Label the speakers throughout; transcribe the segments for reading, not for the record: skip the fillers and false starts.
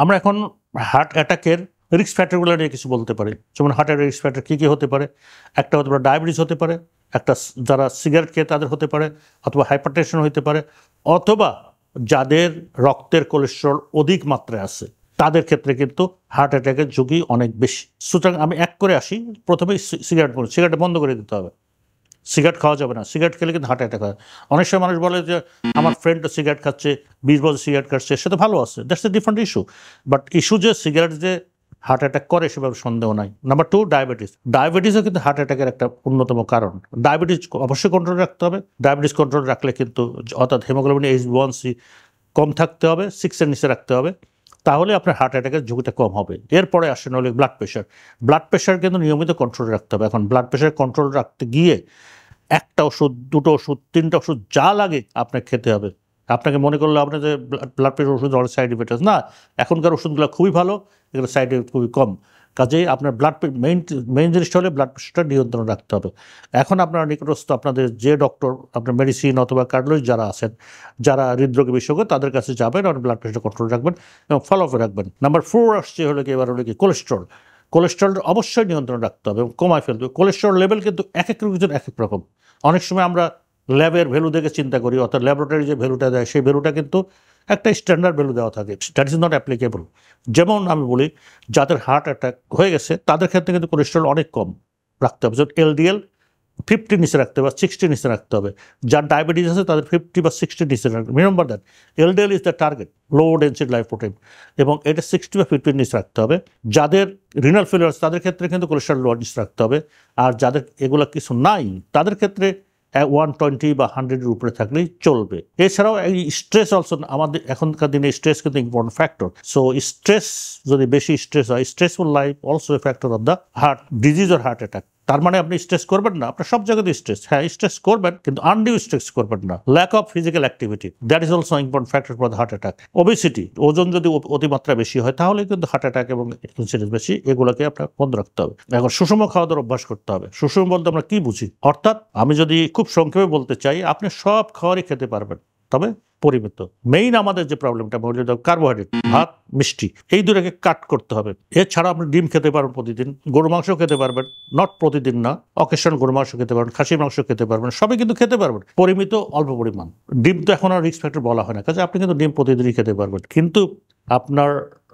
Speaker 1: আমরা এখন হার্ট অ্যাটাকের রিস্ক ফ্যাক্টরগুলো নিয়ে কিছু বলতে পারি। যেমন হার্টের রিস্ক ফ্যাক্টর কী কী হতে পারে? একটা হতে পারে ডায়াবেটিস হতে পারে, একটা যারা সিগারেট খেয়ে তাদের হতে পারে, অথবা হাইপারটেনশন হতে পারে, অথবা যাদের রক্তের কোলেস্টেরল অধিক মাত্রায় আছে তাদের ক্ষেত্রে কিন্তু হার্ট অ্যাটাকের ঝুঁকি অনেক বেশি। সুতরাং আমি এক করে আসি, প্রথমেই সিগারেট বন্ধ করে দিতে হবে। সিগারেট খাওয়া যাবে না, সিগারেট খেলে কিন্তু হার্ট অ্যাটাক হয়। অনেক সময় মানুষ বলে যে আমার ফ্রেন্ড সিগারেট খাচ্ছে, 20 বছর সিগারেট খাচ্ছে, সে তো ভালো আছে, that's a different issue. But issue যে সিগারেট যে হার্ট অ্যাটাক করে সেভাবে সন্দেহ নাই। নাম্বার 2, ডায়াবেটিসও কিন্তু হার্ট অ্যাটাকের একটা অন্যতম কারণ। ডায়াবেটিস অবশ্যই কন্ট্রোল রাখতে হবে। ডায়াবেটিস কন্ট্রোল রাখলে কিন্তু, অর্থাৎ হিমোগ্লোবিন HbA1c কম থাকতে হবে, 6-এর নিচে রাখতে হবে, তাহলে আপনার হার্ট অ্যাটাকের ঝুঁকিটা কম হবে। এরপরে আসেন হলে ব্লাড প্রেশার কিন্তু নিয়মিত কন্ট্রোল রাখতে হবে। এখন ব্লাড প্রেশার কন্ট্রোল রাখতে গিয়ে একটা ওষুধ, দুটো ওষুধ, তিনটা ওষুধ যা লাগে আপনাকে খেতে হবে। আপনাকে মনে করলে আপনার যে ব্লাড প্রেশার ওষুধ অনেক সাইড ইফেক্ট আছে, না, এখনকার ওষুধগুলো খুবই ভালো, এগুলো সাইড ইফেক্ট খুবই কম। কাজেই আপনার মেইন জিনিসটা হলে ব্লাড প্রেশারটা নিয়ন্ত্রণ রাখতে হবে। এখন আপনার নিকটস্থ আপনাদের যে ডক্টর, আপনার মেডিসিন অথবা কার্ডিওলজিস্ট যারা আছেন, যারা হৃদরোগ বিশেষজ্ঞ, তাদের কাছে যাবেন আর ব্লাড প্রেশার কন্ট্রোল রাখবেন এবং ফলো আপে রাখবেন। নাম্বার 4 আসছে হলো কি, এবার হলো কি কোলেস্টেরল অবশ্যই নিয়ন্ত্রণ রাখতে হবে এবং কমায় ফেলতে হবে। কোলেস্টেরল লেভেল কিন্তু এক এক রোগীর জন্য এক এক রকম। অনেক সময় আমরা ল্যাবের ভ্যালু দেখে চিন্তা করি, অর্থাৎ ল্যাবরেটরি যে ভ্যালুটা দেয় সেই ভ্যালুটা কিন্তু একটা স্ট্যান্ডার্ড ভ্যালু দেওয়া থাকে, দ্যাট ইজ নট অ্যাপ্লিকেবল। যেমন আমি বলি, যাদের হার্ট অ্যাটাক হয়ে গেছে তাদের ক্ষেত্রে কিন্তু কোলেস্টেরল অনেক কম রাখতে হবে। যেমন LDL 50 নিচে রাখতে হবে, 60 নিচে রাখতে হবে। যার ডায়াবেটিস আছে তাদের 50 বা 60 নিচে রাখতে হবে। Remember that LDL is the target, low density lipoprotein, এবং এটা 60 বা 50 নিচে রাখতে হবে। যাদের রিনাল ফেলিওর আছে তাদের ক্ষেত্রে কিন্তু কোলেস্টেরল লো নিচে রাখতে হবে। আর যাদের এগুলো কিছু নাই তাদের ক্ষেত্রে 120 বা 100-এর উপরে থাকলেই চলবে। এছাড়াও এই স্ট্রেস অলসো, আমাদের এখনকার দিনে স্ট্রেস কিন্তু ইম্পর্টেন্ট ফ্যাক্টর। সো স্ট্রেস যদি বেশি স্ট্রেস হয়, stressful life also a factor of the heart disease or heart attack. তার মানে আপনি স্ট্রেস করবেন না, আপনার সব জায়গাতে স্ট্রেস, হ্যাঁ স্ট্রেস করবেন, কিন্তু আনডিউ স্ট্রেস করবেন না। Lack of physical activity, that is also important factor for the heart attack. Obesity, ওজন যদি অতিমাত্রা বেশি হয় তাহলে কিন্তু হার্ট অ্যাটাক এবং ইনসিডেন্স বেশি, এগুলোকে আপনার বন্ধ রাখতে হবে। এখন সুষম খাওয়া দাওয়ার অভ্যাস করতে হবে। সুষম বলতে আমরা কি বুঝি? অর্থাৎ আমি যদি খুব সংক্ষেপে বলতে চাই, আপনি সব খাবারই খেতে পারবেন, তবে পরিমিত। মেইন আমাদের যে প্রবলেমটা কার্বোহাইড্রেট, ভাত, মিষ্টি, এই দুটাকে কাট করতে হবে। এছাড়া আপনি ডিম খেতে পারবেন প্রতিদিন, গরু মাংস খেতে পারবেন, নট প্রতিদিন না, অকেশন গরু মাংস খেতে পারবেন, খাসির মাংস খেতে পারবেন, সবই কিন্তু খেতে পারবেন, পরিমিত অল্প পরিমাণ। ডিম তো এখন আর রিস্ক ফ্যাক্টর বলা হয় না, কাজে আপনি কিন্তু ডিম প্রতিদিনই খেতে পারবেন। কিন্তু আপনার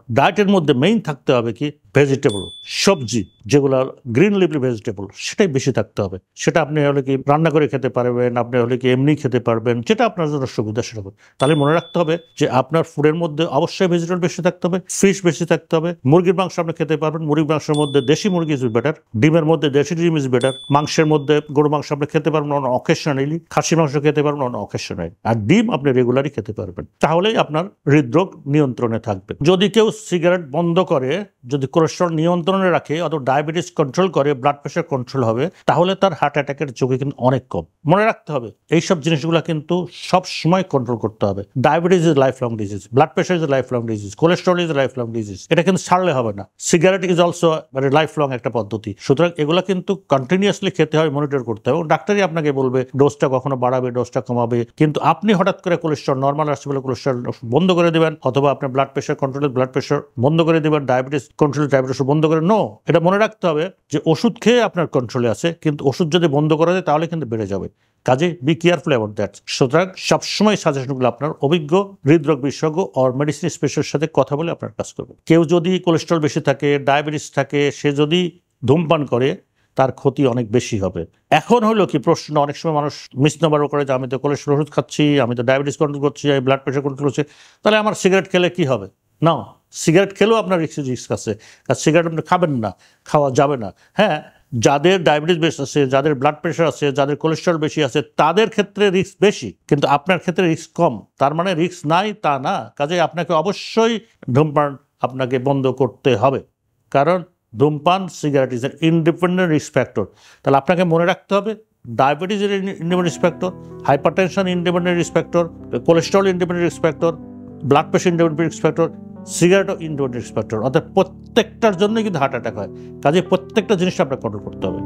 Speaker 1: ডায়েটের মধ্যে মেইন থাকতে হবে কি, ভেজিটেবল, সবজি, যেগুলো গ্রিন লিভলি ভেজিটেবল, সেটাই বেশি থাকতে হবে। সেটা আপনি হলে কি রান্না করে খেতে পারবেন, আপনি হলে কি এমনি খেতে পারবেন, যেটা আপনার জন্য সুবিধা সেটা। তাহলে মনে রাখতে হবে যে আপনার ফুডের মধ্যে অবশ্যই ভেজিটেবল বেশি থাকতে হবে, ফিশ বেশি থাকতে হবে। মুরগির মাংস আপনি খেতে পারবেন, মুরগির মাংসের মধ্যে দেশি মুরগি ইজ বেটার, ডিমের মধ্যে দেশি ডিম ইজ বেটার, মাংসের মধ্যে গরু মাংস আপনি খেতে পারবেন অন অকেশনালি, খাসি মাংস খেতে পারবেন অন অকেশনালি, আর ডিম আপনি রেগুলারই খেতে পারবেন। তাহলেই আপনার হৃদরোগ নিয়ন্ত্রণে থাকবে। যদি কেউ সিগারেট বন্ধ করে, যদি কোলেস্টেরল নিয়ন্ত্রণে রাখে, অথবা ডায়াবেটিস কন্ট্রোল করে, ব্লাড প্রেশার কন্ট্রোল হবে, তাহলে তার হার্ট অ্যাটাকের ঝুঁকি কিন্তু অনেক কম। মনে রাখতে হবে এইসব জিনিসগুলো কিন্তু সব সময় কন্ট্রোল করতে হবে। Diabetes is life long disease, blood pressure is life long disease, cholesterol is life long disease, এটা কিন্তু ছাড়লে হবে না। সিগারেট ইজ অলসো মানে লাইফ লং একটা পদ্ধতি। সুতরাং এগুলো কিন্তু কন্টিনিউয়াসলি খেতে হবে, মনিটর করতে হবে। ডাক্তারই আপনাকে বলবে ডোজটা কখনো বাড়াবে, ডোজটা কমাবে। কিন্তু আপনি হঠাৎ করে কোলেস্টেরল নর্মাল আসছে বলে কোলেস্টেরল বন্ধ করে দেবেন, অথবা আপনার ব্লাড প্রেশার কন্ট্রোলে ব্লাড প্রেশার বন্ধ করে দেবেন, ডায়াবেটিস কন্ট্রোলে ডায়াবেটিস বন্ধ করে, নো। এটা মনে রাখতে হবে যে ওষুধ খেয়ে আপনার কন্ট্রোলে আছে, কিন্তু ওষুধ যদি বন্ধ করে দেয় তাহলে কিন্তু বেড়ে যাবে। কাজে বি কেয়ারফুল অ্যাবাউট দ্যাট। সুতরাং সবসময় সাজেশনগুলো আপনার অভিজ্ঞ হৃদরোগ বিশেষজ্ঞ আর মেডিসিন স্পেশালিস্টের সাথে কথা বলে আপনার কাজ করবে। কেউ যদি কোলেস্টেরল বেশি থাকে, ডায়াবেটিস থাকে, সে যদি ধূমপান করে, তার ক্ষতি অনেক বেশি হবে। এখন হলো কি প্রশ্ন, অনেক সময় মানুষ মিসনোমারও করে যে আমি তো কোলেস্টেরল ওষুধ খাচ্ছি, আমি তো ডায়াবেটিস কন্ট্রোল করছি, আমি ব্লাড প্রেশার কন্ট্রোল করছি, তাহলে আমার সিগারেট খেলে কি হবে? না, সিগারেট খেলেও আপনার রিস্ক আছে, আর সিগারেট আপনি খাবেন না, খাওয়া যাবে না। হ্যাঁ, যাদের ডায়াবেটিস বেশি আছে, যাদের ব্লাড প্রেশার আছে, যাদের কোলেস্টেরল বেশি আছে, তাদের ক্ষেত্রে রিস্ক বেশি, কিন্তু আপনার ক্ষেত্রে রিস্ক কম। তার মানে রিস্ক নাই তা না। কাজে আপনাকে অবশ্যই ধূমপান আপনাকে বন্ধ করতে হবে, কারণ ধূমপান, cigarette is an independent risk factor. তাহলে আপনাকে মনে রাখতে হবে ডায়াবেটিস এর independent risk factor, hypertension independent risk factor, cholesterol independent risk factor, blood pressure independent risk factor, সিগারেটও ইন্ডিপেন্ডেন্ট রিস্ক ফ্যাক্টর। অর্থাৎ প্রত্যেকটার জন্যই কিন্তু হার্ট অ্যাটাক হয়। কাজে প্রত্যেকটা জিনিসটা আপনাকে কন্ট্রোল করতে হবে।